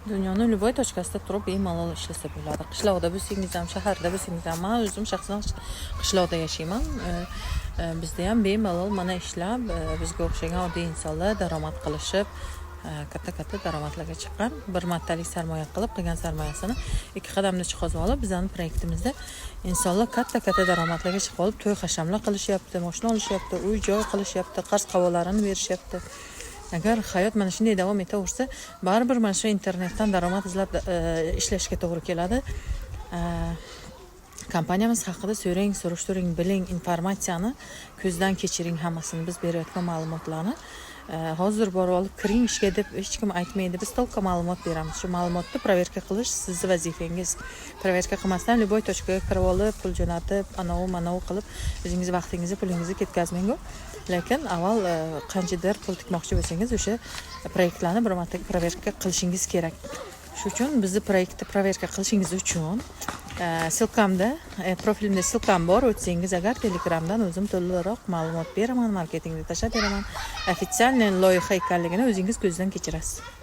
Dunyoning любой точкасida turib bemalol ishlasa bo'ladi. Qishloqda bo'lsangiz ham, shaharda bo'lsangiz ham, men o'zim shaxsan qishloqda yashayman. Bizda ham bemalol mana ishlab, bizga o'xshagan oddiy insonlar daromad qilishib, katta daromadlarga chiqqan, bir martalik sarmoya qilgan sarmoyasini ikki qadamda chiqazib olib, bizning proyektimizda insonlar katta daromadlarga chiqib olib, to'y hashamlar qilishyapti, mashina olishyapti, uy-joy qilishyapti, qarz qavollarini berishyapti. Agar hayot mana shunday davom etaversa, baribir mana shu internetdan daromad izlab ishlashga to'g'ri keladi. Kompaniyamiz haqida so'rang, surishtiring, biling, informatsiyani ko'zdan kechiring, hammasini biz berayotgan ma'lumotlarni hozir borib olib kiring ishga deb hech kim aytmaydi. Biz to'liq ma'lumot beramiz. Shu ma'lumotni proverka qilish sizning vazifangiz. Proverka qilmasdan любой точкаga kirib olib, pul jo'natib, anovi qilib, o'zingiz vaqtingizni, pulingizni ketkazmang-ku. Lekin avval qanchadir pul tikmoqchi bo'lsangiz, o'sha proyektlarni bir marta proverka qilishingiz kerak. Shu uchun bizni proyektni proverka qilishingiz uchun silkamda, profilimda silkam bor, o'tsangiz agar Telegramdan o'zim to'liqroq ma'lumot beraman, marketingda tashlab beraman. Ofitsialniy loyiha ekanligini o'zingiz ko'zdan kechirasiz.